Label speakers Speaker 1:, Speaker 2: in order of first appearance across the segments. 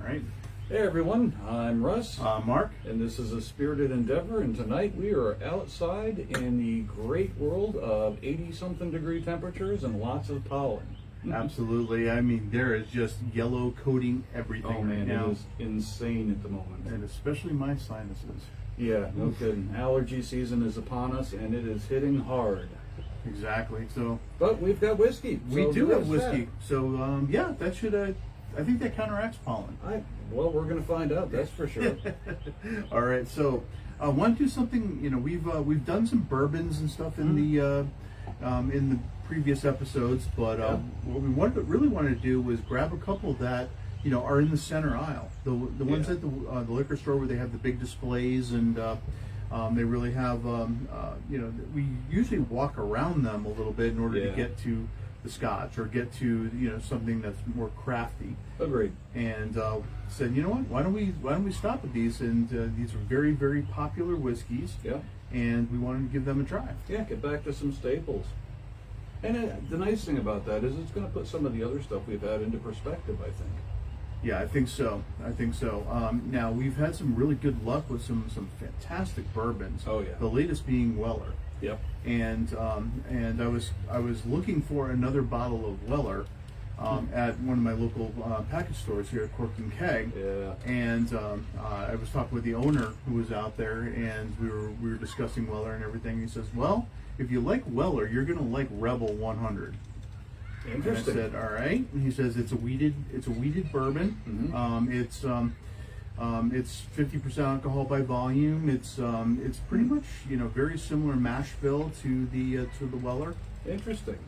Speaker 1: right.
Speaker 2: Hey everyone, I'm Russ.
Speaker 1: Mark.
Speaker 2: And this is a spirited endeavor, and tonight we are outside in the great world of 80-something degree temperatures and lots of pollen.
Speaker 1: Absolutely. I mean, there is just yellow coating everything
Speaker 2: Oh man,
Speaker 1: right now.
Speaker 2: it is insane at the moment.
Speaker 1: And especially my sinuses.
Speaker 2: Yeah, no kidding. Allergy season is upon us, and it is hitting hard.
Speaker 1: Exactly. So,
Speaker 2: But we've got whiskey.
Speaker 1: we
Speaker 2: so
Speaker 1: do have
Speaker 2: there's
Speaker 1: whiskey. So, yeah, that should, I think that counteracts pollen.
Speaker 2: Well, we're going to find out, that's for sure.
Speaker 1: All right. So, I want to do something, we've done some bourbons and stuff in the previous episodes, but what we really wanted to do was grab a couple that are in the center aisle, the ones at the liquor store where they have the big displays, and they really have we usually walk around them a little bit in order to get to the Scotch or get to something that's more crafty.
Speaker 2: Agreed.
Speaker 1: And said, you know what? Why don't we stop at these? And these are very, very popular whiskeys.
Speaker 2: Yeah.
Speaker 1: And we wanted to give them a try.
Speaker 2: Yeah, get back to some staples. And the nice thing about that is it's going to put some of the other stuff we've had into perspective, I think.
Speaker 1: Yeah, I think so. Now, we've had some really good luck with some fantastic bourbons.
Speaker 2: Oh, yeah.
Speaker 1: The latest being Weller.
Speaker 2: Yep.
Speaker 1: And I was looking for another bottle of Weller at one of my local package stores here at Cork and Keg.
Speaker 2: Yeah.
Speaker 1: And I was talking with the owner who was out there, and we were discussing Weller and everything. He says, "Well, if you like Weller, you're going to like Rebel 100."
Speaker 2: Interesting.
Speaker 1: And I said, "All right." And he says it's a weeded bourbon.
Speaker 2: Mm-hmm.
Speaker 1: It's 50% alcohol by volume. It's pretty much very similar mash bill to the Weller.
Speaker 2: Interesting.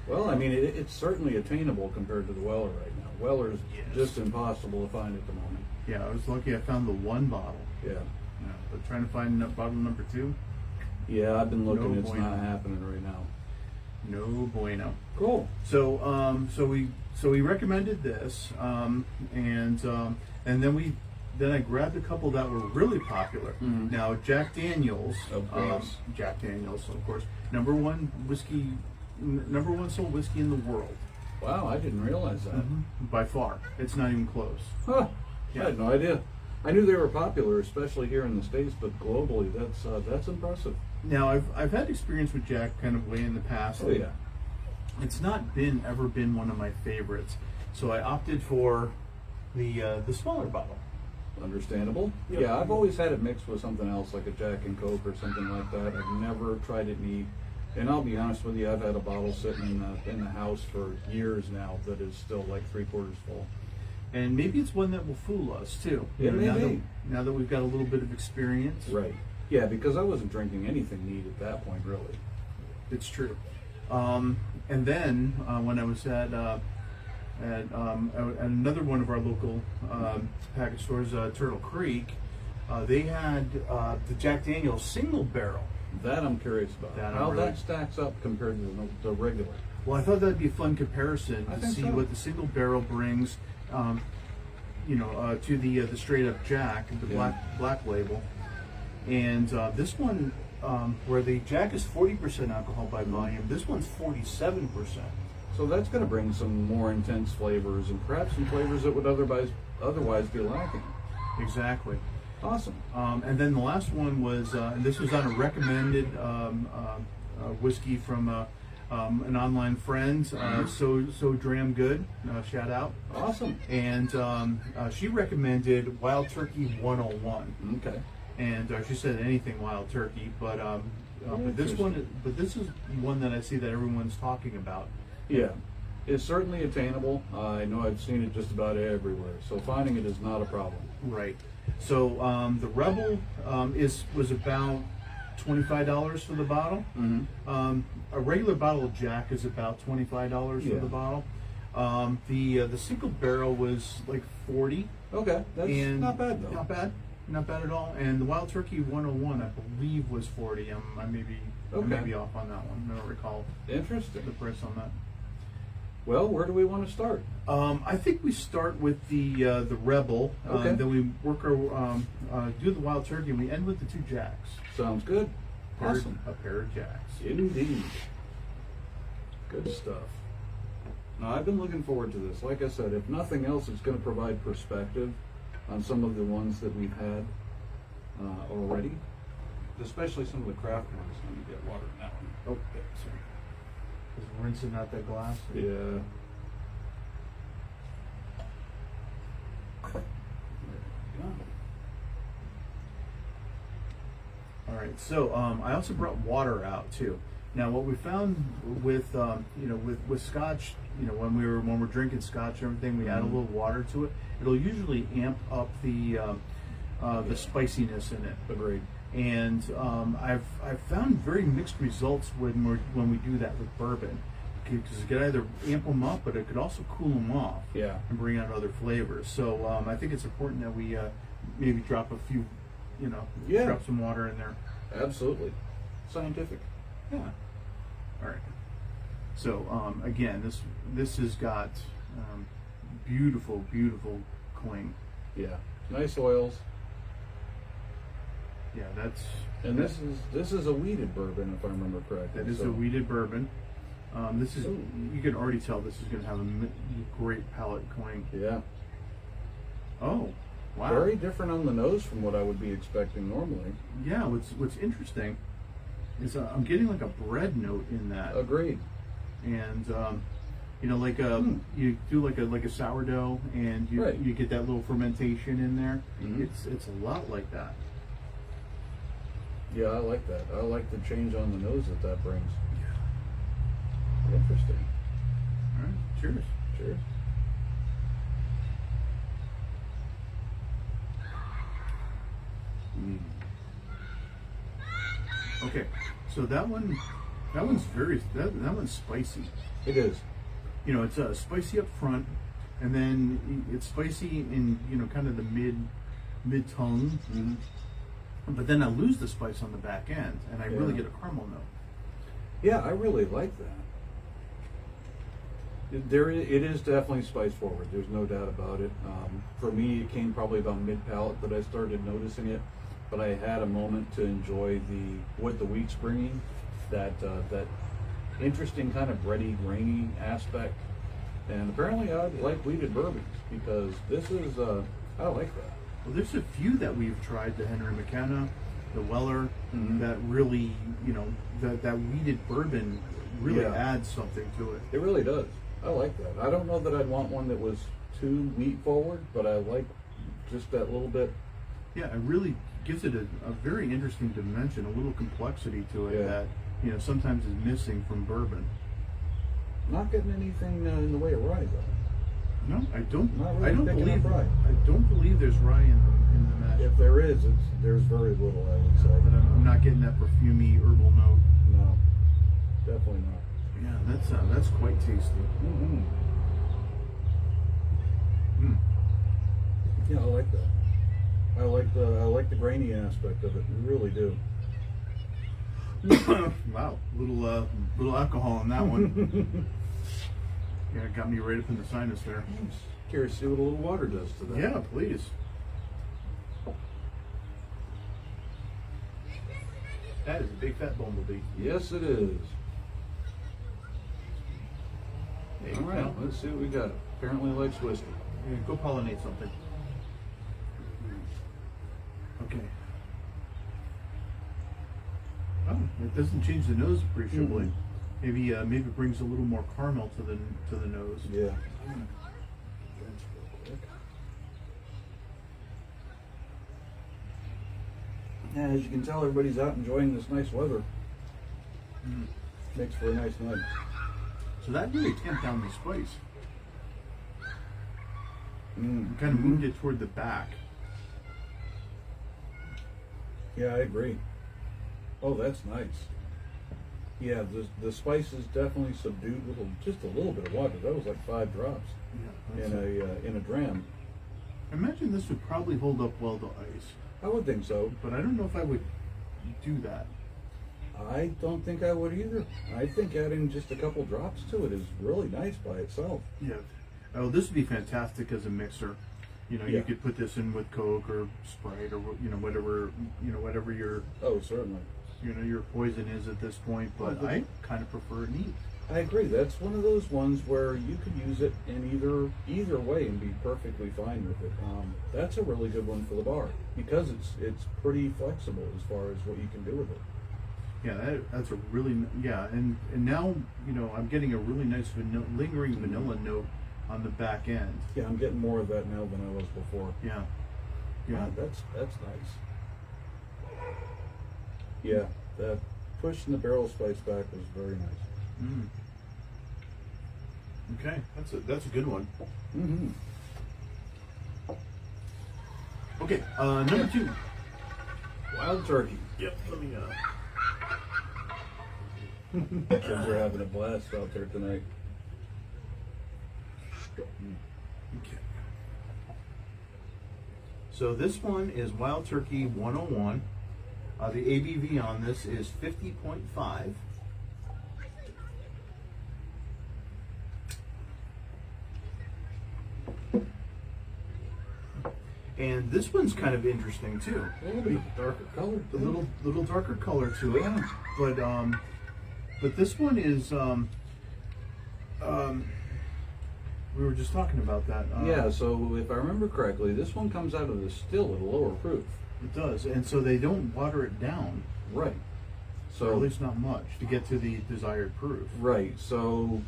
Speaker 2: Well, I mean, it's certainly attainable compared to the Weller right now. Weller's just impossible to find at the moment.
Speaker 1: Yeah, I was lucky. I found the one bottle.
Speaker 2: Yeah.
Speaker 1: But trying to find bottle number 2.
Speaker 2: Yeah, I've been looking.
Speaker 1: No
Speaker 2: it's
Speaker 1: bueno.
Speaker 2: not happening right now.
Speaker 1: No bueno.
Speaker 2: Cool.
Speaker 1: So we recommended this, and then I grabbed a couple that were really popular.
Speaker 2: Mm-hmm.
Speaker 1: Now, Jack Daniel's,
Speaker 2: Of course.
Speaker 1: Jack Daniel's, of course, number one sold whiskey in the world.
Speaker 2: Wow, I didn't realize that.
Speaker 1: By far. It's not even close.
Speaker 2: Huh.
Speaker 1: Yeah.
Speaker 2: I had no idea. I knew they were popular, especially here in the States, but globally, that's impressive.
Speaker 1: Now, I've had experience with Jack kind of way in the past.
Speaker 2: Oh yeah.
Speaker 1: It's not ever been one of my favorites, so I opted for the smaller bottle.
Speaker 2: Understandable.
Speaker 1: Yep.
Speaker 2: Yeah, I've always had it mixed with something else, like a Jack and Coke or something like that. I've never tried it neat. And I'll be honest with you, I've had a bottle sitting in the house for years now that is still like 3/4 full.
Speaker 1: And maybe it's one that will fool us too.
Speaker 2: It may be.
Speaker 1: Now that we've got a little bit of experience.
Speaker 2: Right. Yeah, because I wasn't drinking anything neat at that point, really.
Speaker 1: It's true. And then when I was at another one of our local package stores, Turtle Creek, they had the Jack Daniel's single barrel.
Speaker 2: That I'm curious about. How
Speaker 1: really-
Speaker 2: that stacks up compared to the regular.
Speaker 1: Well, I thought that'd be a fun comparison
Speaker 2: I
Speaker 1: to
Speaker 2: think
Speaker 1: see
Speaker 2: so.
Speaker 1: what the single barrel brings, to the straight up Jack, the black label, and this one where the Jack is 40% alcohol by volume, this one's 47%.
Speaker 2: So that's going to bring some more intense flavors and perhaps some flavors that would otherwise be lacking.
Speaker 1: Exactly.
Speaker 2: Awesome.
Speaker 1: And then the last one was, and this was on a recommended whiskey from an online friend, so Dram Good, shout out.
Speaker 2: Awesome.
Speaker 1: And she recommended Wild Turkey 101.
Speaker 2: Okay.
Speaker 1: And she said anything Wild Turkey, but this is one that I see that everyone's talking about.
Speaker 2: Yeah, it's certainly attainable. I know I've seen it just about everywhere, so finding it is not a problem.
Speaker 1: Right. So the Rebel was about $25 for the bottle.
Speaker 2: Mm-hmm.
Speaker 1: A regular bottle of Jack is about $25 for the bottle. The single barrel was like $40.
Speaker 2: Okay, that's
Speaker 1: and
Speaker 2: not bad though.
Speaker 1: Not bad at all. And the Wild Turkey 101, I believe, was $40. I may be off on that one. I don't recall
Speaker 2: Interesting.
Speaker 1: the price on that.
Speaker 2: Well, where do we want to start?
Speaker 1: I think we start with the Rebel.
Speaker 2: Okay.
Speaker 1: Then we work our do the Wild Turkey, and we end with the 2 Jacks.
Speaker 2: Sounds good. Awesome.
Speaker 1: A pair of Jacks.
Speaker 2: Indeed. Good stuff. No, I've been looking forward to this. Like I said, if nothing else, it's going to provide perspective on some of the ones that we've had already, especially some of the craft ones. Let me get water in that one.
Speaker 1: Oh, yeah, sorry. Just rinsing out that glass.
Speaker 2: Yeah. There we go.
Speaker 1: All right, so I also brought water out too. Now, what we found with with Scotch, when we're drinking Scotch and everything, we add a little water to it. It'll usually amp up the spiciness in it.
Speaker 2: Agreed.
Speaker 1: And I've found very mixed results when we do that with bourbon, because it could either amp them up, but it could also cool them off.
Speaker 2: Yeah.
Speaker 1: And bring out other flavors. So I think it's important that we maybe drop a few,
Speaker 2: Yeah.
Speaker 1: drop some water in there.
Speaker 2: Absolutely. Scientific.
Speaker 1: Yeah. All right. So again, this has got beautiful cling.
Speaker 2: Yeah. Nice oils.
Speaker 1: Yeah,
Speaker 2: And this is a weeded bourbon, if I remember correctly.
Speaker 1: that is a weeded bourbon. This is you can already tell this is going to have a great palate cling.
Speaker 2: Yeah.
Speaker 1: Oh, wow.
Speaker 2: Very different on the nose from what I would be expecting normally.
Speaker 1: Yeah. What's interesting is I'm getting like a bread note in that.
Speaker 2: Agreed.
Speaker 1: And like you do like a sourdough, and you get that little fermentation in there.
Speaker 2: Mhm.
Speaker 1: It's a lot like that.
Speaker 2: Yeah, I like that. I like the change on the nose that brings. Interesting.
Speaker 1: All right, cheers.
Speaker 2: Cheers.
Speaker 1: Okay, so that one's that one's spicy.
Speaker 2: It is.
Speaker 1: It's spicy up front, and then it's spicy in kind of the mid tongue.
Speaker 2: Mm-hmm.
Speaker 1: But then I lose the spice on the back end, and I really
Speaker 2: Yeah.
Speaker 1: get a caramel note.
Speaker 2: Yeah, I really like that. It is definitely spice forward. There's no doubt about it. For me, it came probably about mid palate that I started noticing it, but I had a moment to enjoy what the wheat's bringing, that interesting kind of bready, grainy aspect. And apparently, I like wheated bourbons because this is I like that.
Speaker 1: Well, there's a few that we've tried, the Henry McKenna, the Weller,
Speaker 2: Mhm.
Speaker 1: that really, that weeded bourbon really
Speaker 2: Yeah.
Speaker 1: adds something to it.
Speaker 2: It really does. I like that. I don't know that I'd want one that was too wheat forward, but I like just that little bit.
Speaker 1: Yeah, it really gives it a very interesting dimension, a little complexity to it
Speaker 2: Yeah.
Speaker 1: that, sometimes is missing from bourbon.
Speaker 2: Not getting anything in the way of rye though.
Speaker 1: No, I don't.
Speaker 2: Not really
Speaker 1: I don't
Speaker 2: picking
Speaker 1: believe.
Speaker 2: up rye.
Speaker 1: I don't believe there's rye in the mash.
Speaker 2: If there is, there's very little, I would say.
Speaker 1: But I'm not getting that perfumey herbal note.
Speaker 2: No, definitely not.
Speaker 1: Yeah, that's quite tasty.
Speaker 2: Mm-hmm.
Speaker 1: Mm.
Speaker 2: Yeah, I like that. I like the grainy aspect of it. I really do.
Speaker 1: Wow, little alcohol in that one. Yeah, it got me right up in the sinus there.
Speaker 2: Curious to see what a little water does to that.
Speaker 1: Yeah, please. That is a big fat bumblebee.
Speaker 2: Yes, it is.
Speaker 1: There
Speaker 2: All
Speaker 1: you
Speaker 2: right,
Speaker 1: go.
Speaker 2: let's see what we got. Apparently likes whiskey.
Speaker 1: Yeah, go pollinate something. Okay. Oh, it doesn't change the nose appreciably.
Speaker 2: Mhm.
Speaker 1: Maybe it brings a little more caramel to the nose.
Speaker 2: Yeah. Yeah, as you can tell, everybody's out enjoying this nice weather.
Speaker 1: Mm.
Speaker 2: Makes for a nice night.
Speaker 1: So that really tamped down the spice.
Speaker 2: Mm.
Speaker 1: Kind of moved it toward the back.
Speaker 2: Yeah, I agree. Oh, that's nice. Yeah, the spice is definitely subdued with just a little bit of water. That was like 5 drops
Speaker 1: Yeah,
Speaker 2: in a dram.
Speaker 1: I imagine this would probably hold up well to ice,
Speaker 2: I would think so.
Speaker 1: but I don't know if I would do that.
Speaker 2: I don't think I would either. I think adding just a couple drops to it is really nice by itself.
Speaker 1: Yeah. Oh, this would be fantastic as a mixer.
Speaker 2: Yeah.
Speaker 1: You could put this in with Coke or Sprite or whatever your
Speaker 2: Oh, certainly.
Speaker 1: your poison is at this point. But
Speaker 2: Oh,
Speaker 1: I kind of prefer it neat.
Speaker 2: I agree. That's one of those ones where you could use it in either way and be perfectly fine with it. That's a really good one for the bar because it's pretty flexible as far as what you can do with it.
Speaker 1: Yeah, that's a really and now I'm getting a really nice lingering vanilla note on the back end.
Speaker 2: Yeah, I'm getting more of that now than I was before.
Speaker 1: Yeah,
Speaker 2: That's nice. Yeah, that pushing the barrel spice back was very nice.
Speaker 1: Mm. Okay, that's a good one.
Speaker 2: Mm-hmm.
Speaker 1: Okay, number 2.
Speaker 2: Wild turkey.
Speaker 1: Yep. Let me.
Speaker 2: Kids are having a blast out there tonight.
Speaker 1: Okay. So this one is Wild Turkey 101. The ABV on this is 50.5. And this one's kind of interesting too.
Speaker 2: A little bit darker color.
Speaker 1: A little darker color to it.
Speaker 2: Yeah.
Speaker 1: But this one is we were just talking about that.
Speaker 2: Yeah, so if I remember correctly, this one comes out of the still at a lower proof.
Speaker 1: It does, and so they don't water it down,
Speaker 2: Right.
Speaker 1: or at
Speaker 2: So
Speaker 1: least not much, to get to the desired proof.
Speaker 2: right. So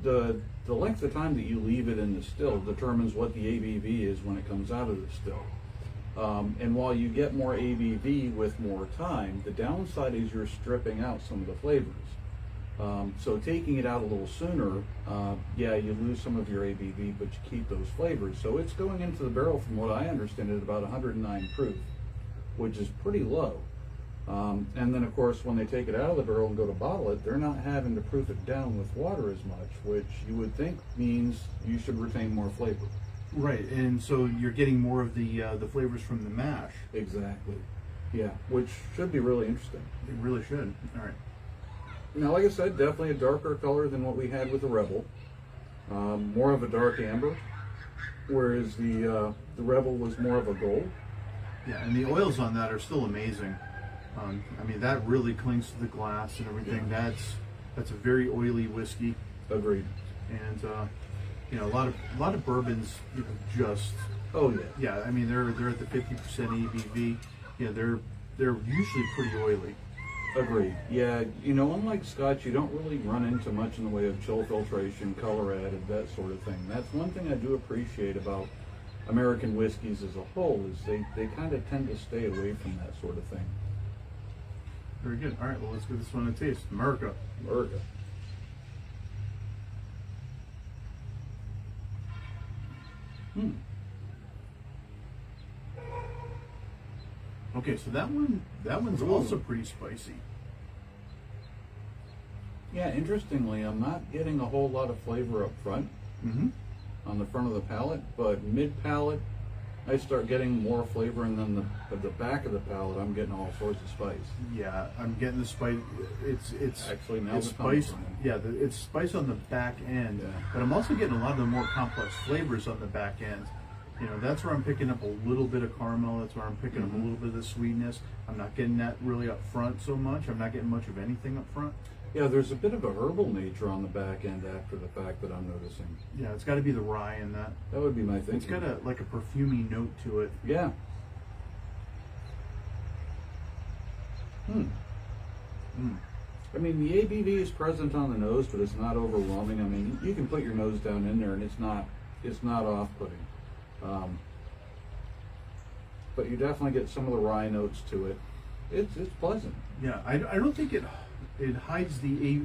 Speaker 2: the length of time that you leave it in the still determines what the ABV is when it comes out of the still. And while you get more ABV with more time, the downside is you're stripping out some of the flavors. So taking it out a little sooner, you lose some of your ABV, but you keep those flavors. So it's going into the barrel, from what I understand, at about 109 proof, which is pretty low. And then, of course, when they take it out of the barrel and go to bottle it, they're not having to proof it down with water as much, which you would think means you should retain more flavor.
Speaker 1: Right, and so you're getting more of the flavors from the mash.
Speaker 2: Exactly. Yeah, which should be really interesting.
Speaker 1: It really should. All right.
Speaker 2: Now, like I said, definitely a darker color than what we had with the Rebel. More of a dark amber, whereas the Rebel was more of a gold.
Speaker 1: Yeah, and the oils on that are still amazing. I mean, that really clings to the glass and everything.
Speaker 2: Yeah.
Speaker 1: That's a very oily whiskey,
Speaker 2: Agreed.
Speaker 1: and a lot of bourbons, just
Speaker 2: Oh yeah.
Speaker 1: yeah. I mean, they're at the 50% ABV. Yeah, they're usually pretty oily.
Speaker 2: Agreed. Yeah, unlike Scotch, you don't really run into much in the way of chill filtration, color added, that sort of thing. That's one thing I do appreciate about American whiskeys as a whole, is they kind of tend to stay away from that sort of thing.
Speaker 1: Very good. All right, well, let's give this one a taste. America.
Speaker 2: America.
Speaker 1: Okay, so that one's
Speaker 2: Ooh.
Speaker 1: also pretty spicy.
Speaker 2: Yeah, interestingly, I'm not getting a whole lot of flavor up front
Speaker 1: Mm-hmm.
Speaker 2: on the front of the palate, but mid-palate, I start getting more flavor, and then the back of the palate, I'm getting all sorts of spice.
Speaker 1: Yeah, I'm getting the spice. It's
Speaker 2: Actually, now
Speaker 1: it's
Speaker 2: it's coming
Speaker 1: spice.
Speaker 2: from it.
Speaker 1: Yeah, it's spice on the back end,
Speaker 2: Yeah.
Speaker 1: but I'm also getting a lot of the more complex flavors on the back end. That's where I'm picking up a little bit of caramel. That's where I'm picking up a little bit of the sweetness. I'm not getting that really up front so much. I'm not getting much of anything up front.
Speaker 2: Yeah, there's a bit of a herbal nature on the back end after the fact that I'm noticing.
Speaker 1: Yeah, it's got to be the rye in that.
Speaker 2: That would be my thinking.
Speaker 1: It's got a perfumey note to it.
Speaker 2: Yeah.
Speaker 1: Mm.
Speaker 2: I mean, the ABV is present on the nose, but it's not overwhelming. I mean, you can put your nose down in there, and it's not off-putting. But you definitely get some of the rye notes to it. It's pleasant.
Speaker 1: Yeah, I don't think it hides the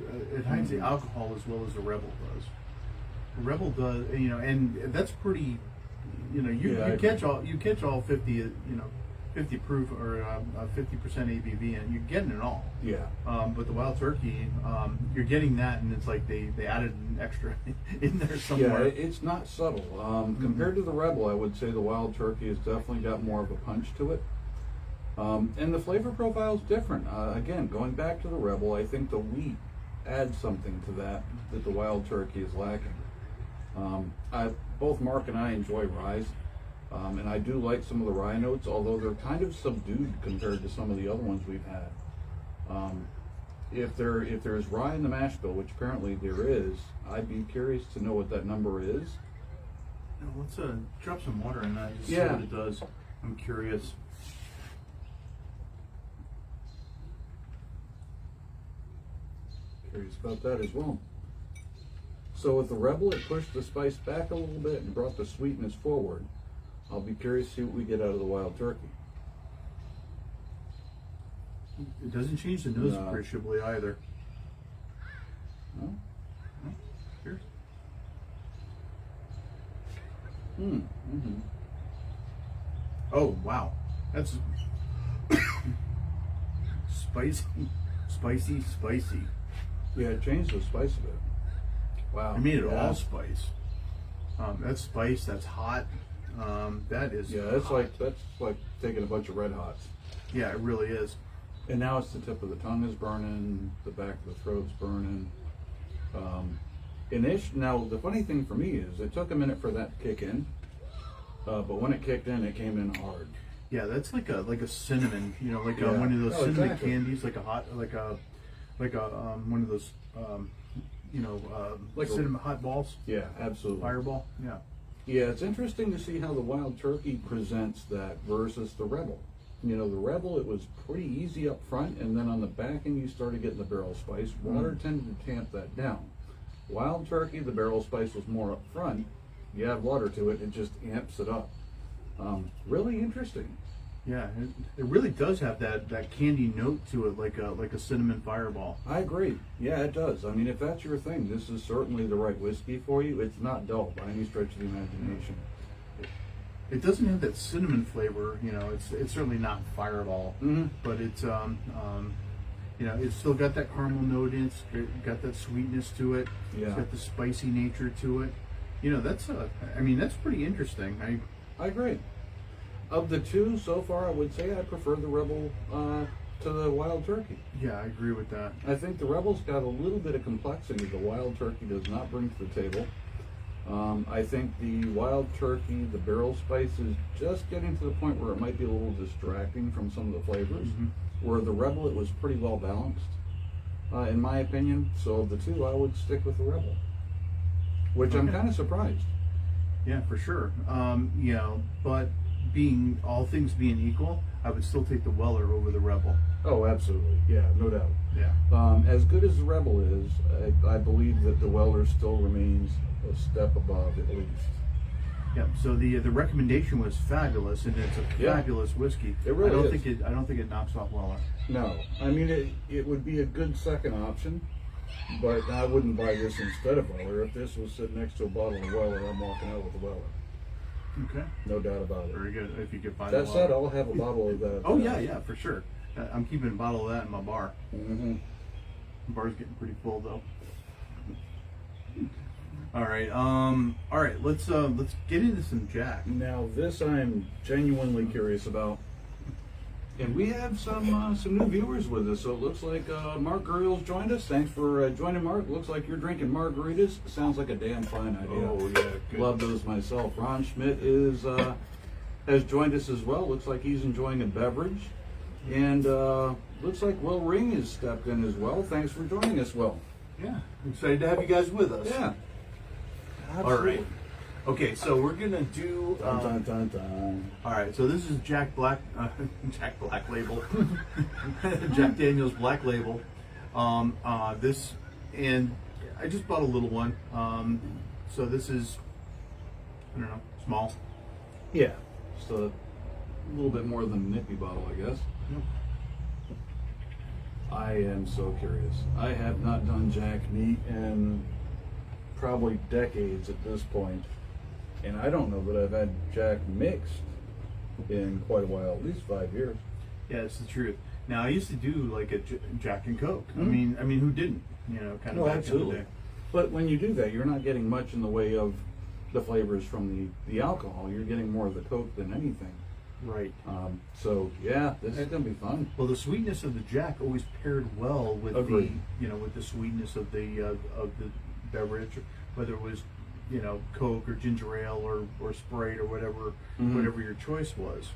Speaker 1: alcohol as well as the Rebel does. The Rebel does, and that's pretty. You catch all 50 50 proof or 50% ABV, and you're getting it all.
Speaker 2: Yeah.
Speaker 1: But the Wild Turkey, you're getting that, and it's like they added an extra in there somewhere.
Speaker 2: Yeah, it's not subtle. Compared to the Rebel, I would say the Wild Turkey has definitely got more of a punch to it. And the flavor profile is different. Again, going back to the Rebel, I think the wheat adds something to that the Wild Turkey is lacking. Both Mark and I enjoy ryes, and I do like some of the rye notes, although they're kind of subdued compared to some of the other ones we've had. if there's rye in the mash bill, which apparently there is, I'd be curious to know what that number is.
Speaker 1: Now, let's drop some water in that and just see
Speaker 2: Yeah.
Speaker 1: what it does. I'm curious.
Speaker 2: Curious about that as well. So with the Rebel, it pushed the spice back a little bit and brought the sweetness forward. I'll be curious to see what we get out of the Wild Turkey.
Speaker 1: It doesn't change the nose
Speaker 2: No.
Speaker 1: appreciably either.
Speaker 2: No?
Speaker 1: Cheers.
Speaker 2: Mm-hmm.
Speaker 1: Oh, wow. That's spicy.
Speaker 2: Yeah, it changed the spice a bit. Wow.
Speaker 1: I made it
Speaker 2: Yeah.
Speaker 1: all spice. That's spice, that's hot. That is
Speaker 2: Yeah, that's
Speaker 1: hot.
Speaker 2: like taking a bunch of Red Hots.
Speaker 1: Yeah, it really is.
Speaker 2: And now it's the tip of the tongue is burning, the back of the throat's burning. Now the funny thing for me is it took a minute for that to kick in, but when it kicked in, it came in hard.
Speaker 1: Yeah, that's like a cinnamon, like
Speaker 2: Yeah.
Speaker 1: one of those
Speaker 2: Oh,
Speaker 1: cinnamon
Speaker 2: exactly.
Speaker 1: candies, like a one of those
Speaker 2: Like a-
Speaker 1: cinnamon hot balls,
Speaker 2: Yeah, absolutely.
Speaker 1: fireball. Yeah.
Speaker 2: Yeah, it's interesting to see how the Wild Turkey presents that versus the Rebel. The Rebel, it was pretty easy up front, and then on the back end, you started getting the barrel spice. Water tended to tamp that down. Wild Turkey, the barrel spice was more up front. You add water to it, it just amps it up. Really interesting.
Speaker 1: Yeah, it really does have that candy note to it, like a cinnamon fireball.
Speaker 2: I agree. Yeah, it does. I mean, if that's your thing, this is certainly the right whiskey for you. It's not dull by any stretch of the imagination.
Speaker 1: It doesn't have that cinnamon flavor, it's certainly not fireball,
Speaker 2: Mm-hmm.
Speaker 1: but it's it's still got that caramel note in it, got that sweetness to it.
Speaker 2: Yeah.
Speaker 1: It's got the spicy nature to it. That's pretty interesting.
Speaker 2: I agree. Of the two so far, I would say I prefer the Rebel to the Wild Turkey.
Speaker 1: Yeah, I agree with that.
Speaker 2: I think the Rebel's got a little bit of complexity the Wild Turkey does not bring to the table. I think the Wild Turkey, the barrel spice is just getting to the point where it might be a little distracting from some of the flavors.
Speaker 1: Mhm.
Speaker 2: Where the Rebel, it was pretty well balanced, in my opinion. So of the two, I would stick with the Rebel, which I'm
Speaker 1: Okay.
Speaker 2: kind of surprised.
Speaker 1: Yeah, for sure. But all things being equal, I would still take the Weller over the Rebel.
Speaker 2: Oh, absolutely. Yeah, no doubt.
Speaker 1: Yeah.
Speaker 2: As good as the Rebel is, I believe that the Weller still remains a step above at least.
Speaker 1: Yeah. So the recommendation was fabulous, and it's a
Speaker 2: Yeah.
Speaker 1: fabulous whiskey.
Speaker 2: It really
Speaker 1: I don't
Speaker 2: is.
Speaker 1: think it knocks off Weller.
Speaker 2: No, I mean it would be a good second option, but I wouldn't buy this instead of Weller. If this was sitting next to a bottle of Weller, I'm walking out with the Weller.
Speaker 1: Okay.
Speaker 2: No doubt about it.
Speaker 1: Very good. If you could find
Speaker 2: That
Speaker 1: the
Speaker 2: said,
Speaker 1: Weller.
Speaker 2: I'll have a bottle of that.
Speaker 1: Oh yeah, for sure. I'm keeping a bottle of that in my bar.
Speaker 2: Mm-hmm.
Speaker 1: The bar's getting pretty full though. All right. Let's get into some Jack.
Speaker 2: Now this I'm genuinely curious about. And we have some new viewers with us. So it looks like Mark Gurriel's joined us. Thanks for joining, Mark. Looks like you're drinking margaritas. Sounds like a damn fine idea.
Speaker 1: Oh yeah, good.
Speaker 2: Love those myself. Ron Schmidt has joined us as well. Looks like he's enjoying a beverage. And looks like Will Ring has stepped in as well. Thanks for joining us, Will.
Speaker 3: Yeah, I'm excited to have you guys with us.
Speaker 2: Yeah.
Speaker 1: All right. Okay, so we're gonna do.
Speaker 2: Dun, dun, dun.
Speaker 1: All right, so this is Jack Black Label, Jack Daniel's Black Label. This, and I just bought a little one. So this is, I don't know, small.
Speaker 2: Yeah. Just a little bit more than a nippy bottle, I guess.
Speaker 1: Yep.
Speaker 2: I am so curious. I have not done Jack neat in probably decades at this point. And I don't know that I've had Jack mixed in quite a while, at least 5 years.
Speaker 1: Yeah, it's the truth. Now I used to do like a Jack and Coke.
Speaker 2: Mhm.
Speaker 1: I mean, who didn't? Kind of.
Speaker 2: No,
Speaker 1: back
Speaker 2: absolutely.
Speaker 1: In the day.
Speaker 2: But when you do that, you're not getting much in the way of the flavors from the alcohol. You're getting more of the Coke than anything.
Speaker 1: Right.
Speaker 2: So yeah, this is gonna be fun.
Speaker 1: Well, the sweetness of the Jack always paired well with
Speaker 2: Agreed.
Speaker 1: with the sweetness of the beverage, whether it was Coke or ginger ale or Sprite or whatever
Speaker 2: Mhm.
Speaker 1: whatever your choice was.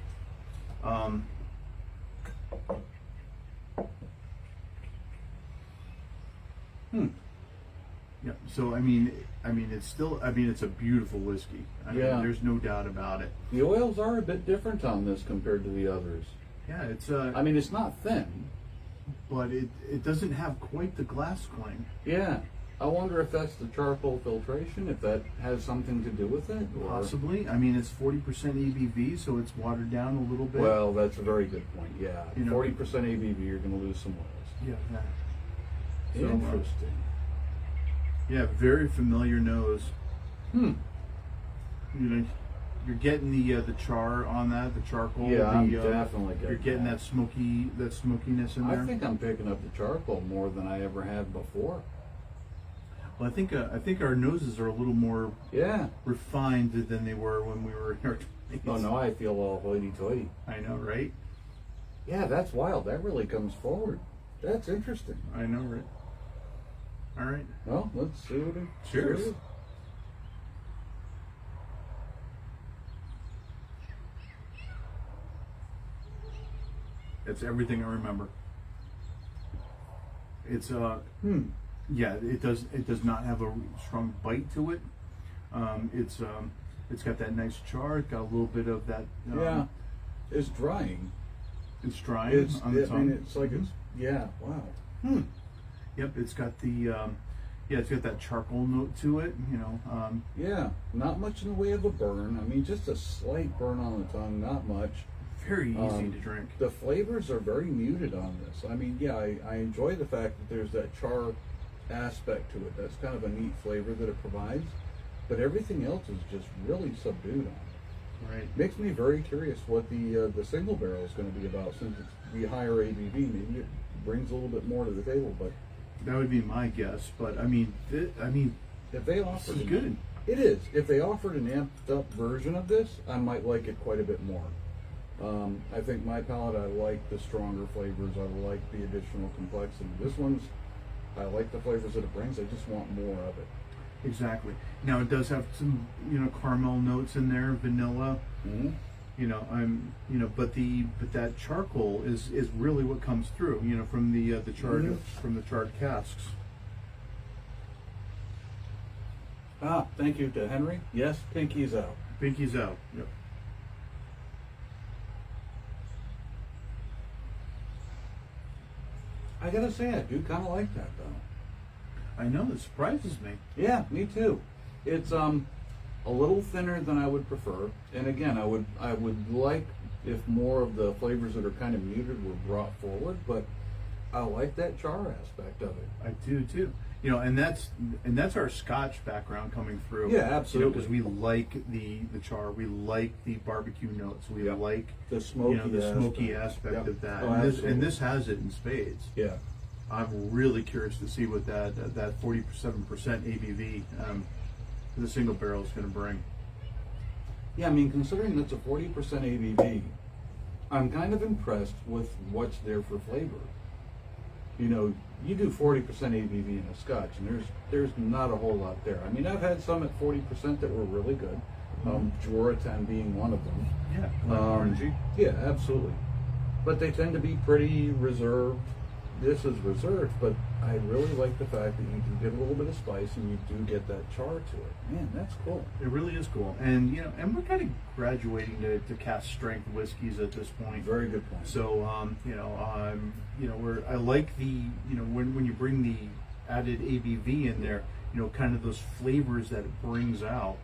Speaker 2: Hmm.
Speaker 1: Yeah. So it's still, it's a beautiful whiskey.
Speaker 2: Yeah.
Speaker 1: There's no doubt about it.
Speaker 2: The oils are a bit different on this compared to the others.
Speaker 1: Yeah, it's
Speaker 2: I mean, it's not thin.
Speaker 1: but it doesn't have quite the glass cling.
Speaker 2: Yeah. I wonder if that's the charcoal filtration, if that has something to do with it. Or...
Speaker 1: Possibly. It's 40% ABV, so it's watered down a little bit.
Speaker 2: Well, that's a very good point. Yeah. 40%
Speaker 1: You know,
Speaker 2: ABV, you're going to lose some oils.
Speaker 1: Yeah. So,
Speaker 2: Interesting.
Speaker 1: Yeah, very familiar nose.
Speaker 2: Hmm.
Speaker 1: You're getting the char on that, the charcoal.
Speaker 2: Yeah, I'm definitely getting.
Speaker 1: You're getting that smokiness in there.
Speaker 2: I think I'm picking up the charcoal more than I ever had before.
Speaker 1: Well, I think our noses are a little more refined than they were when we were in our 20s.
Speaker 2: Oh no, I feel all hoity-toity.
Speaker 1: I know, right?
Speaker 2: Yeah, that's wild. That really comes forward. That's interesting.
Speaker 1: I know, right? All right.
Speaker 2: Well, let's see what it.
Speaker 1: Cheers.
Speaker 2: See what
Speaker 1: It's everything I remember. It's yeah, it does not have a strong bite to it. It's got that nice char. It's got a little bit of that.
Speaker 2: yeah, it's drying.
Speaker 1: It's drying on the tongue.
Speaker 2: it's like it's wow.
Speaker 1: Yep, it's got the it's got that charcoal note to it.
Speaker 2: Yeah, not much in the way of a burn. I mean, just a slight burn on the tongue, not much.
Speaker 1: Very easy to drink.
Speaker 2: The flavors are very muted on this. I mean, yeah, I enjoy the fact that there's that char aspect to it. That's kind of a neat flavor that it provides. But everything else is just really subdued on it.
Speaker 1: Right.
Speaker 2: Makes me very curious what the single barrel is going to be about, since it's the higher ABV. Maybe it brings a little bit more to the table. But
Speaker 1: That would be my guess. But
Speaker 2: if they offered
Speaker 1: this is good.
Speaker 2: It is. If they offered an amped up version of this, I might like it quite a bit more. I think my palate, I like the stronger flavors. I like the additional complexity. This one's, I like the flavors that it brings. I just want more of it.
Speaker 1: Exactly. Now it does have some, caramel notes in there, vanilla.
Speaker 2: Mm-hmm.
Speaker 1: But that charcoal is really what comes through. From the charred casks.
Speaker 2: Thank you to Henry. Yes, pinky's out.
Speaker 1: Pinky's out. Yep.
Speaker 2: I gotta say, I do kind of like that though.
Speaker 1: I know, it surprises me.
Speaker 2: Yeah, me too. It's a little thinner than I would prefer, and again, I would like if more of the flavors that are kind of muted were brought forward, but I like that char aspect of it.
Speaker 1: I do too. And that's our Scotch background coming through.
Speaker 2: Yeah, absolutely.
Speaker 1: Because we like the char, we like the barbecue notes, we like
Speaker 2: the smoky
Speaker 1: aspect of that.
Speaker 2: Oh,
Speaker 1: and this has it in spades.
Speaker 2: Yeah.
Speaker 1: I'm really curious to see what that 47% ABV the single barrel is going to bring.
Speaker 2: Yeah, I mean, considering that's a 40% ABV, I'm kind of impressed with what's there for flavor. You do 40% ABV in a Scotch, and there's not a whole lot there. I mean, I've had some at 40% that were really good. Juratan being one of them.
Speaker 1: Yeah, orangey.
Speaker 2: Yeah, absolutely. But they tend to be pretty reserved. This is reserved, but I really like the fact that you do get a little bit of spice and you do get that char to it. Man, that's cool.
Speaker 1: It really is cool. And and we're kind of graduating to cast strength whiskeys at this point.
Speaker 2: Very good point.
Speaker 1: So I like the when you bring the added ABV in there, kind of those flavors that it brings out.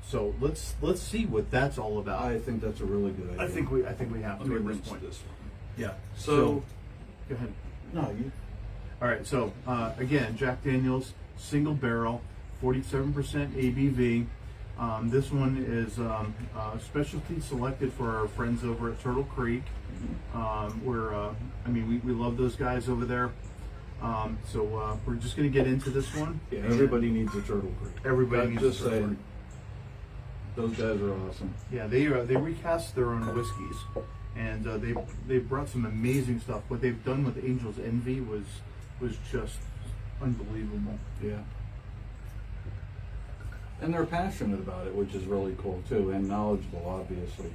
Speaker 1: So let's see what that's all about.
Speaker 2: I think that's a really good idea.
Speaker 1: I think we have to at this point.
Speaker 2: This one.
Speaker 1: Yeah.
Speaker 2: So
Speaker 1: go ahead.
Speaker 2: No, you.
Speaker 1: All right. So again, Jack Daniel's single barrel, 47% ABV. This one is specialty selected for our friends over at Turtle Creek. We love those guys over there. So we're just going to get into this one.
Speaker 2: Yeah, everybody needs a Turtle Creek.
Speaker 1: Everybody needs
Speaker 2: just
Speaker 1: a Turtle
Speaker 2: saying.
Speaker 1: Creek.
Speaker 2: Those guys are awesome.
Speaker 1: Yeah, they recast their own whiskeys, and they brought some amazing stuff. What they've done with Angel's Envy was just unbelievable.
Speaker 2: Yeah. And they're passionate about it, which is really cool too, and knowledgeable, obviously.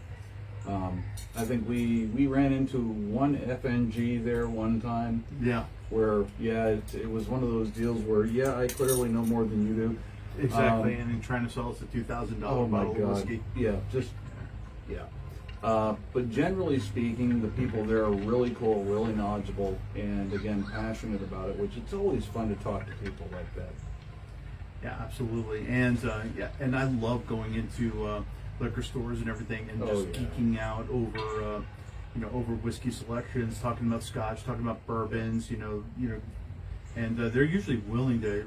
Speaker 2: I think we ran into one FNG there one time
Speaker 1: Yeah.
Speaker 2: where, it was one of those deals where, I clearly know more than you do.
Speaker 1: Exactly, and then trying to sell us a $2,000
Speaker 2: Oh my
Speaker 1: bottle of
Speaker 2: God.
Speaker 1: whiskey.
Speaker 2: Yeah, but generally speaking, the people there are really cool, really knowledgeable, and again, passionate about it, which it's always fun to talk to people like that.
Speaker 1: Yeah, absolutely. And and I love going into liquor stores and everything, and just geeking out over over whiskey selections, talking about Scotch, talking about bourbons, and they're usually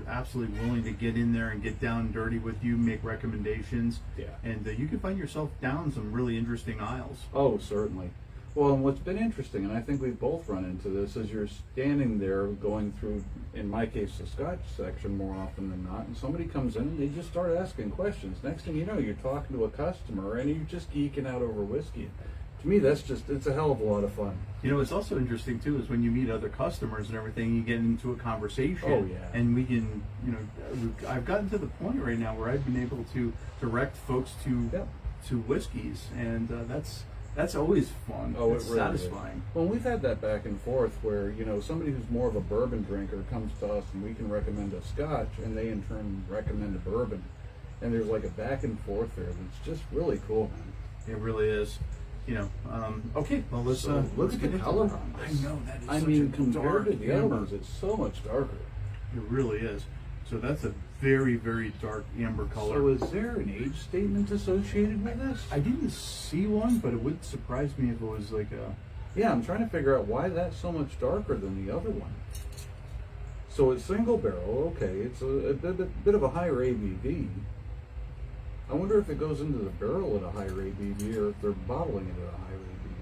Speaker 1: absolutely willing to get in there and get down and dirty with you, make recommendations.
Speaker 2: Yeah.
Speaker 1: And you can find yourself down some really interesting aisles.
Speaker 2: Oh, certainly. Well, and what's been interesting, and I think we've both run into this, is you're standing there going through, in my case, the Scotch section more often than not, and somebody comes in and they just start asking questions. Next thing you know, you're talking to a customer and you're just geeking out over whiskey. To me, it's a hell of a lot of fun.
Speaker 1: It's also interesting too is when you meet other customers and everything, you get into a conversation.
Speaker 2: Oh, yeah.
Speaker 1: And we can, I've gotten to the point right now where I've been able to direct folks to whiskeys, and that's always fun.
Speaker 2: Oh,
Speaker 1: it's
Speaker 2: it really
Speaker 1: satisfying.
Speaker 2: Is. Well, we've had that back and forth where, somebody who's more of a bourbon drinker comes to us and we can recommend a Scotch and they in turn recommend a bourbon. And there's like a back and forth there that's just really cool, man.
Speaker 1: It really is. Okay, well let's
Speaker 2: look at
Speaker 1: get
Speaker 2: the
Speaker 1: into
Speaker 2: color
Speaker 1: it.
Speaker 2: on
Speaker 1: I
Speaker 2: this.
Speaker 1: know that is
Speaker 2: I
Speaker 1: such
Speaker 2: mean,
Speaker 1: a
Speaker 2: compared
Speaker 1: dark
Speaker 2: to the other
Speaker 1: amber.
Speaker 2: ones, it's so much darker.
Speaker 1: It really is. So that's a very, very dark amber color.
Speaker 2: So is there an age statement associated with this?
Speaker 1: I didn't see one, but it would surprise me if it was like a...
Speaker 2: Yeah, I'm trying to figure out why that's so much darker than the other one. So it's single barrel, okay, it's a bit of a higher ABV. I wonder if it goes into the barrel at a higher ABV or if they're bottling it at a higher ABV.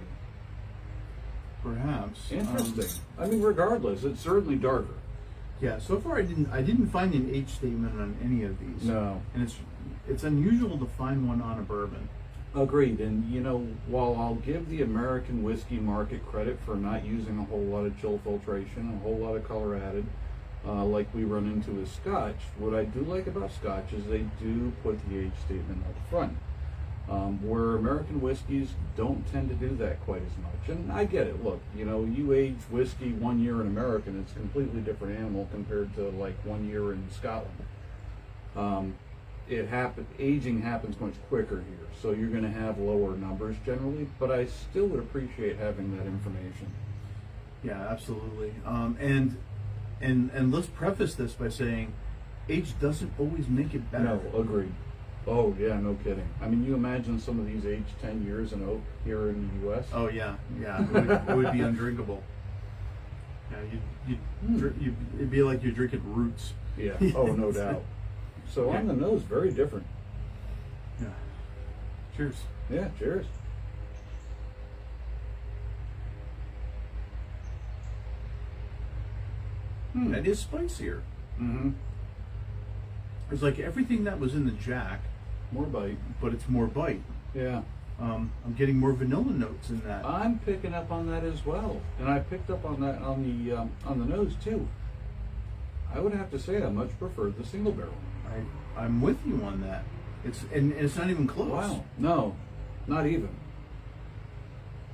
Speaker 1: Perhaps.
Speaker 2: Interesting. I mean, regardless, it's certainly darker.
Speaker 1: Yeah, so far I didn't find an age statement on any of these.
Speaker 2: No.
Speaker 1: And it's unusual to find one on a bourbon.
Speaker 2: Agreed. And while I'll give the American whiskey market credit for not using a whole lot of chill filtration, a whole lot of color added, like we run into with Scotch, what I do like about Scotch is they do put the age statement up front. Where American whiskeys don't tend to do that quite as much. And I get it. Look, you age whiskey 1 year in America, and it's a completely different animal compared to like 1 year in Scotland. Aging happens much quicker here, so you're going to have lower numbers generally, but I still would appreciate having that information.
Speaker 1: Yeah, absolutely. And let's preface this by saying age doesn't always make it better.
Speaker 2: No, agreed. Oh, yeah, no kidding. I mean, you imagine some of these aged 10 years in oak here in the U.S.?
Speaker 1: Oh, yeah. It would be undrinkable. Yeah, it'd be like you're drinking roots.
Speaker 2: Yeah, oh, no doubt. So on the nose, very different.
Speaker 1: Yeah. Cheers.
Speaker 2: Yeah, cheers.
Speaker 1: That is spicier.
Speaker 2: Mm-hmm.
Speaker 1: It's like everything that was in the Jack,
Speaker 2: More bite.
Speaker 1: but it's more bite.
Speaker 2: Yeah.
Speaker 1: I'm getting more vanilla notes in that.
Speaker 2: I'm picking up on that as well, and I picked up on that on the nose too. I would have to say I much prefer the single barrel.
Speaker 1: I'm with you on that. It's not even close.
Speaker 2: Wow, no, not even.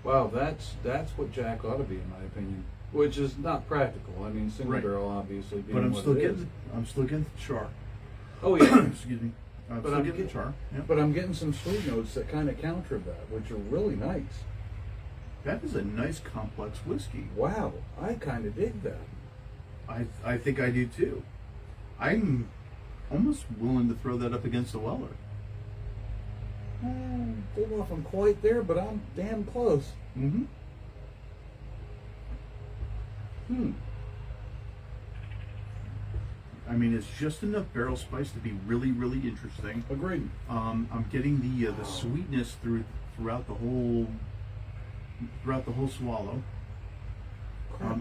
Speaker 2: Wow, that's what Jack ought to be in my opinion, which is not practical. I mean, single
Speaker 1: Right.
Speaker 2: barrel obviously being
Speaker 1: But I'm
Speaker 2: what
Speaker 1: still
Speaker 2: it is.
Speaker 1: getting the char.
Speaker 2: Oh yeah,
Speaker 1: Excuse me. I'm
Speaker 2: But
Speaker 1: still
Speaker 2: I'm
Speaker 1: getting the
Speaker 2: getting-
Speaker 1: char. Yeah.
Speaker 2: but I'm getting some sweet notes that kind of counter that, which are really nice.
Speaker 1: That is a nice complex whiskey.
Speaker 2: Wow, I kind of dig that.
Speaker 1: I think I do too. I'm almost willing to throw that up against the Weller.
Speaker 2: Don't know if I'm quite there, but I'm damn close.
Speaker 1: Mm-hmm. I mean, it's just enough barrel spice to be really, really interesting.
Speaker 2: Agreed.
Speaker 1: I'm getting the sweetness throughout the whole swallow.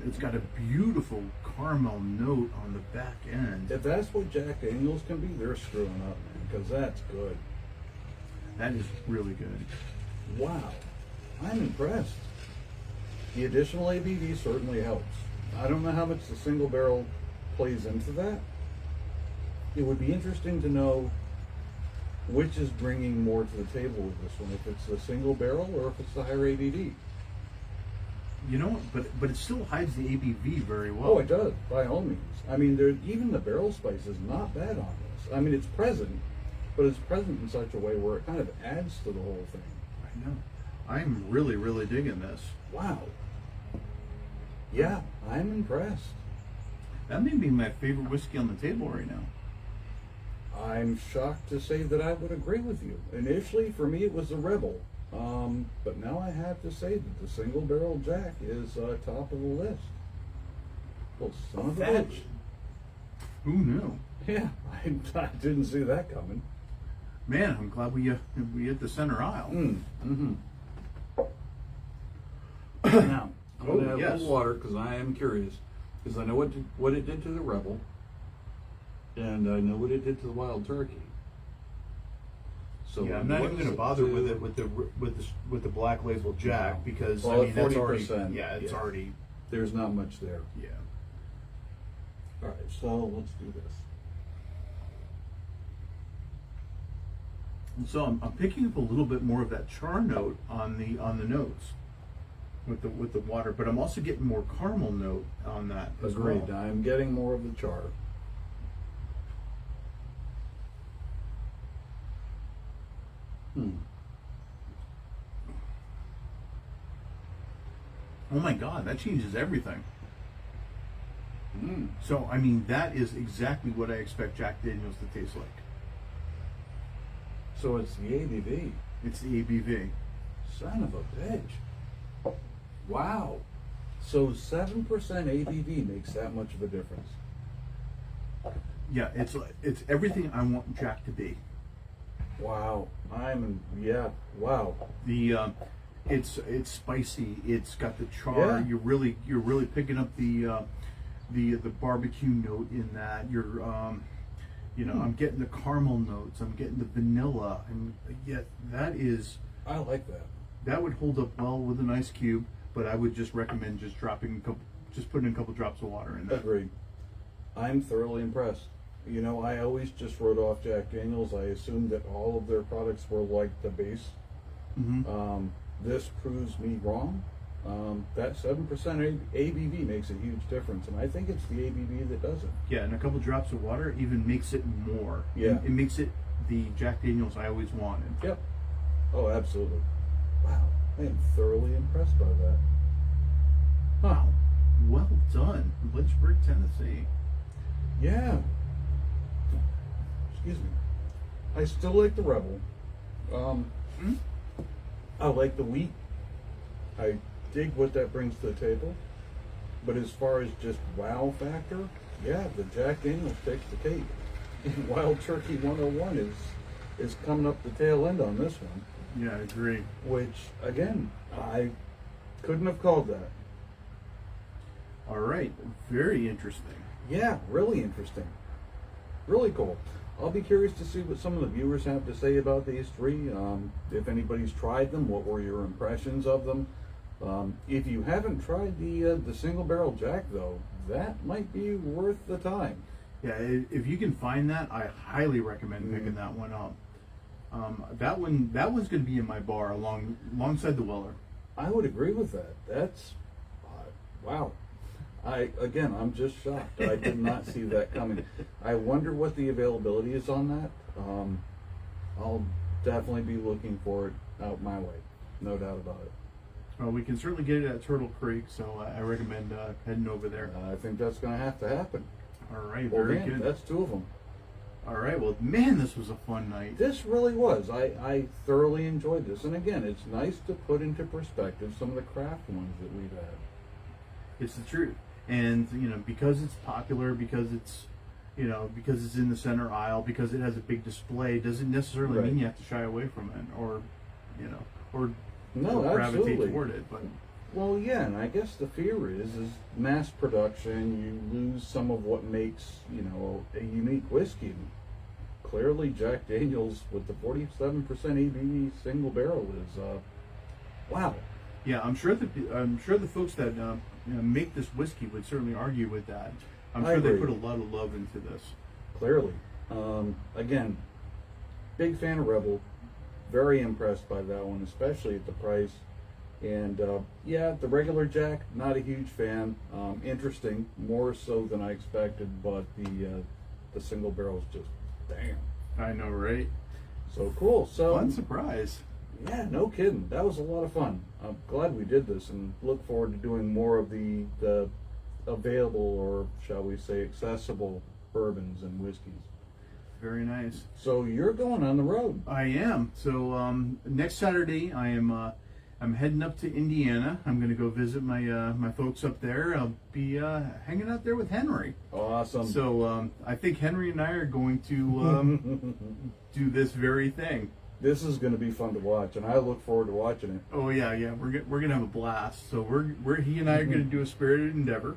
Speaker 1: It's got a beautiful caramel note on the back end.
Speaker 2: If that's what Jack Daniels can be, they're screwing up, man, because that's good.
Speaker 1: That is really good.
Speaker 2: Wow, I'm impressed. The additional ABV certainly helps. I don't know how much the single barrel plays into that. It would be interesting to know which is bringing more to the table with this one, if it's the single barrel or if it's the higher ABV.
Speaker 1: You know, but it still hides the ABV very well.
Speaker 2: Oh, it does, by all means. I mean, even the barrel spice is not bad on this. I mean, it's present, but it's present in such a way where it kind of adds to the whole thing.
Speaker 1: I know. I'm really, really digging this.
Speaker 2: Wow. Yeah, I'm impressed.
Speaker 1: That may be my favorite whiskey on the table right now.
Speaker 2: I'm shocked to say that I would agree with you. Initially, for me, it was the Rebel. But now I have to say that the single barrel Jack is top of the list. Well, son of a bitch.
Speaker 1: Who knew?
Speaker 2: Yeah, I didn't see that coming.
Speaker 1: Man, I'm glad we hit the center aisle.
Speaker 2: Mm-hmm. Now, I'm going to have a
Speaker 1: yes.
Speaker 2: little water because I am curious. Because I know what it did to the Rebel, and I know what it did to the Wild Turkey. So
Speaker 3: Yeah, I'm not
Speaker 2: what
Speaker 3: even
Speaker 2: does
Speaker 3: going to bother with
Speaker 2: do-
Speaker 3: it with the Black Label Jack
Speaker 2: No.
Speaker 3: because
Speaker 2: Well,
Speaker 3: I mean that's
Speaker 2: 40%,
Speaker 3: already it's
Speaker 2: yeah.
Speaker 3: already
Speaker 2: There's not much there.
Speaker 3: yeah.
Speaker 2: All right, so let's do this.
Speaker 1: So I'm picking up a little bit more of that char note on the notes with the water, but I'm also getting more caramel note on that as
Speaker 2: Agreed.
Speaker 1: well.
Speaker 2: I'm getting more of the char.
Speaker 1: Oh my God, that changes everything.
Speaker 2: Mm.
Speaker 1: So I mean, that is exactly what I expect Jack Daniels to taste like.
Speaker 2: So it's the ABV.
Speaker 1: It's the ABV.
Speaker 2: Son of a bitch. Wow. So 7% ABV makes that much of a difference.
Speaker 1: Yeah, it's everything I want Jack to be.
Speaker 2: Wow. Wow.
Speaker 1: The it's spicy. It's got the char.
Speaker 2: Yeah.
Speaker 1: You're really picking up the barbecue note in that. You're I'm getting the caramel notes. I'm getting the vanilla. And yet
Speaker 2: I like that.
Speaker 1: that would hold up well with an ice cube. But I would just recommend just putting in a couple drops of water in there.
Speaker 2: Agreed. I'm thoroughly impressed. You know, I always just wrote off Jack Daniels. I assumed that all of their products were like the base.
Speaker 1: Mm-hmm.
Speaker 2: This proves me wrong. That 7% ABV makes a huge difference, and I think it's the ABV that does it.
Speaker 1: Yeah, and a couple drops of water even makes it more.
Speaker 2: Yeah.
Speaker 1: It makes it the Jack Daniels I always wanted.
Speaker 2: Yep. Oh, absolutely. Wow. I am thoroughly impressed by that.
Speaker 1: Wow. Well done, Lynchburg, Tennessee.
Speaker 2: Yeah. Excuse me. I still like the Rebel. I like the wheat. I dig what that brings to the table. But as far as just wow factor, yeah, the Jack Daniels takes the cake. Wild Turkey 101 is coming up the tail end on this one.
Speaker 1: Yeah, I agree.
Speaker 2: Which, again, I couldn't have called that.
Speaker 1: All right, very interesting.
Speaker 2: Yeah, really interesting. Really cool. I'll be curious to see what some of the viewers have to say about these three. If anybody's tried them, what were your impressions of them? If you haven't tried the single barrel Jack, though, that might be worth the time.
Speaker 1: Yeah, if you can find that, I highly recommend picking that one up. That one's going to be in my bar alongside the Weller.
Speaker 2: I would agree with that. That's wow. I'm just shocked. I did not see that coming. I wonder what the availability is on that. I'll definitely be looking for it out my way, no doubt about it.
Speaker 1: Well, we can certainly get it at Turtle Creek, so I recommend heading over there.
Speaker 2: I think that's going to have to happen.
Speaker 1: All right,
Speaker 2: Well,
Speaker 1: very
Speaker 2: man,
Speaker 1: good.
Speaker 2: that's two of them.
Speaker 1: All right, well, man, this was a fun night.
Speaker 2: This really was. I thoroughly enjoyed this. And again, it's nice to put into perspective some of the craft ones that we've had.
Speaker 1: It's the truth. And, because it's popular, because it's in the center aisle, because it has a big display, doesn't necessarily
Speaker 2: Right.
Speaker 1: mean you have to shy away from it or
Speaker 2: No,
Speaker 1: gravitate
Speaker 2: absolutely.
Speaker 1: toward it. But
Speaker 2: Well, yeah, and I guess the fear is mass production. You lose some of what makes, a unique whiskey. Clearly, Jack Daniels with the 47% ABV single barrel is, wow.
Speaker 1: yeah, I'm sure the folks that make this whiskey would certainly argue with that. I'm
Speaker 2: I
Speaker 1: sure they
Speaker 2: agree.
Speaker 1: put a lot of love into this.
Speaker 2: Clearly. Again, big fan of Rebel. Very impressed by that one, especially at the price. And yeah, the regular Jack, not a huge fan. Interesting, more so than I expected, but the single barrel is just damn.
Speaker 1: I know, right?
Speaker 2: So cool. So
Speaker 1: Fun surprise.
Speaker 2: yeah, no kidding. That was a lot of fun. I'm glad we did this, and look forward to doing more of the available, or shall we say, accessible bourbons and whiskeys.
Speaker 1: Very nice.
Speaker 2: So you're going on the road.
Speaker 1: I am. So next Saturday, I'm heading up to Indiana. I'm going to go visit my folks up there. I'll be hanging out there with Henry.
Speaker 2: Awesome.
Speaker 1: So I think Henry and I are going to do this very thing.
Speaker 2: This is going to be fun to watch, and I look forward to watching it.
Speaker 1: Oh yeah, we're gonna have a blast. So he and I are gonna do a spirited endeavor,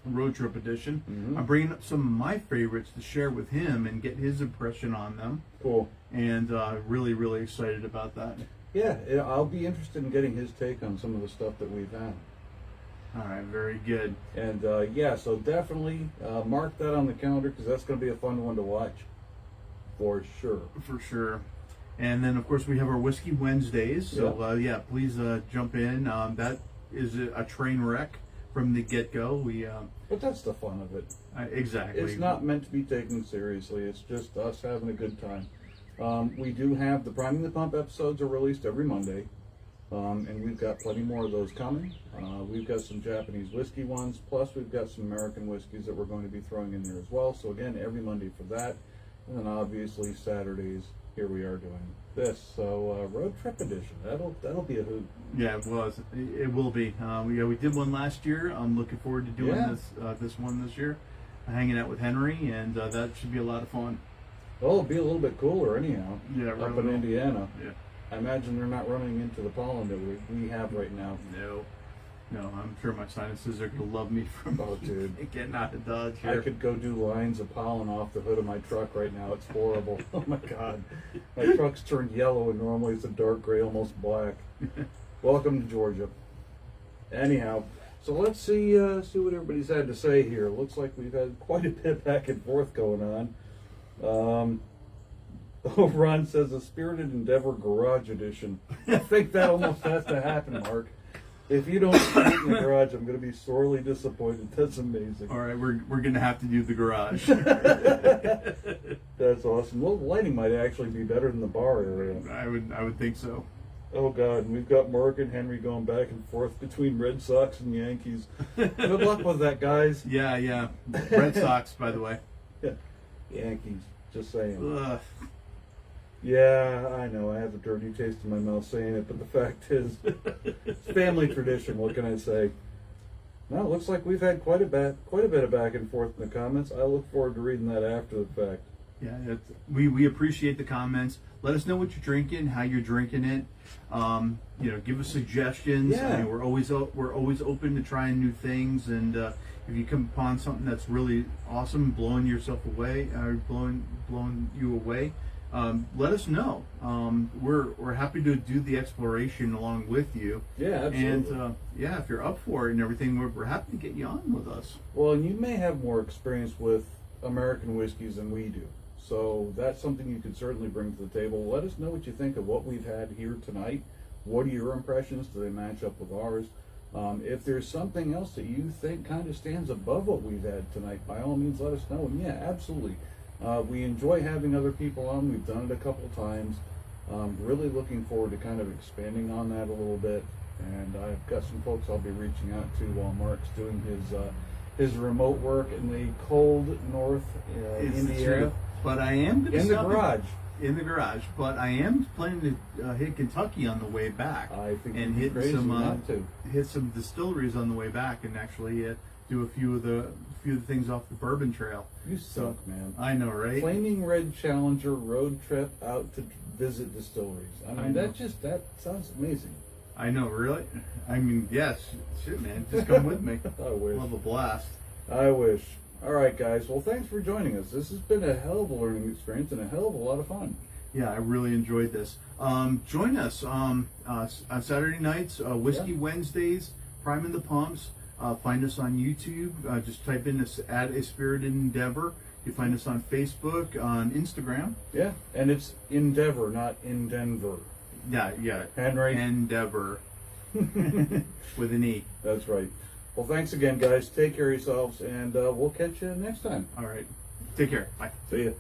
Speaker 1: road trip edition.
Speaker 2: Mhm.
Speaker 1: I'm bringing up some of my favorites to share with him and get his impression on them.
Speaker 2: Cool.
Speaker 1: And really excited about that.
Speaker 2: Yeah, I'll be interested in getting his take on some of the stuff that we've had.
Speaker 1: All right, very good.
Speaker 2: And yeah, so definitely mark that on the calendar, because that's going to be a fun one to watch. For sure.
Speaker 1: For sure. And then, of course, we have our Whiskey Wednesdays. So, yeah, please jump in. That is a train wreck from the get-go.
Speaker 2: But that's the fun of it.
Speaker 1: Exactly.
Speaker 2: It's not meant to be taken seriously. It's just us having a good time. We do have the Priming the Pump episodes are released every Monday. And we've got plenty more of those coming. We've got some Japanese whiskey ones, plus we've got some American whiskeys that we're going to be throwing in there as well. So again, every Monday for that. And then obviously Saturdays, here we are doing this. So road trip edition, that'll be a hoot.
Speaker 1: Yeah, it will be. We did one last year. I'm looking forward to doing this one this year. Hanging out with Henry, and that should be a lot of fun.
Speaker 2: Well, it'll be a little bit cooler anyhow.
Speaker 1: Yeah,
Speaker 2: up in Indiana.
Speaker 1: Yeah.
Speaker 2: I imagine they're not running into the pollen that we have right now.
Speaker 1: No, I'm sure my sinuses are gonna love me from
Speaker 2: Oh, dude.
Speaker 1: getting out of Dodge
Speaker 2: I
Speaker 1: here.
Speaker 2: could go do lines of pollen off the hood of my truck right now. It's horrible. Oh my God. My truck's turned yellow, and normally it's a dark gray, almost black. Welcome to Georgia. Anyhow, so let's see what everybody's had to say here. Looks like we've had quite a bit back and forth going on. Ron says a Spirited Endeavor Garage Edition. I think that almost has to happen, Mark. If you don't see it in the garage, I'm going to be sorely disappointed. That's amazing.
Speaker 1: All right, we're going to have to do the garage.
Speaker 2: That's awesome. Well, the lighting might actually be better than the bar area.
Speaker 1: I would think so.
Speaker 2: Oh God, and we've got Mark and Henry going back and forth between Red Sox and Yankees. Good luck with that, guys.
Speaker 1: Yeah. Red Sox, by the way.
Speaker 2: Yankees, just saying.
Speaker 1: Ugh.
Speaker 2: Yeah, I know. I have a dirty taste in my mouth saying it, but the fact is, it's family tradition. What can I say? Well, it looks like we've had quite a bit of back and forth in the comments. I look forward to reading that after the fact.
Speaker 1: Yeah, we appreciate the comments. Let us know what you're drinking, how you're drinking it. Give us suggestions.
Speaker 2: Yeah.
Speaker 1: I mean, we're always open to trying new things, and if you come upon something that's really awesome, blowing yourself away, blowing you away, let us know. We're happy to do the exploration along with you.
Speaker 2: Yeah, absolutely.
Speaker 1: And if you're up for it and everything, we're happy to get you on with us.
Speaker 2: Well, and you may have more experience with American whiskeys than we do. So that's something you could certainly bring to the table. Let us know what you think of what we've had here tonight. What are your impressions? Do they match up with ours? If there's something else that you think kind of stands above what we've had tonight, by all means, let us know. And yeah, absolutely. We enjoy having other people on. We've done it a couple times. Really looking forward to kind of expanding on that a little bit. And I've got some folks I'll be reaching out to while Mark's doing his remote work in the cold north Indiana.
Speaker 1: But I am going to
Speaker 2: In the garage.
Speaker 1: In the garage, but I am planning to hit Kentucky on the way back.
Speaker 2: I think
Speaker 1: and
Speaker 2: it'd be crazy not to.
Speaker 1: hit some distilleries on the way back, and actually do a few of the things off the Bourbon Trail.
Speaker 2: You suck, man.
Speaker 1: I know, right?
Speaker 2: Flaming Red Challenger road trip out to visit distilleries. I mean,
Speaker 1: know.
Speaker 2: that sounds amazing.
Speaker 1: I know, really. I mean, yes, shit, man, just come with me.
Speaker 2: I wish.
Speaker 1: We'll have a blast.
Speaker 2: I wish. All right, guys. Well, thanks for joining us. This has been a hell of a learning experience and a hell of a lot of fun.
Speaker 1: Yeah, I really enjoyed this. Join us on Saturday nights, Whiskey Wednesdays, Priming the Pumps. Find us on YouTube. Just type in this, add a Spirited Endeavor. You find us on Facebook, on Instagram.
Speaker 2: Yeah, and it's Endeavor, not in Denver.
Speaker 1: Yeah.
Speaker 2: Henry.
Speaker 1: Endeavor. With an E.
Speaker 2: That's right. Well, thanks again, guys. Take care of yourselves, and we'll catch you next time.
Speaker 1: All right. Take care. Bye.
Speaker 2: See ya.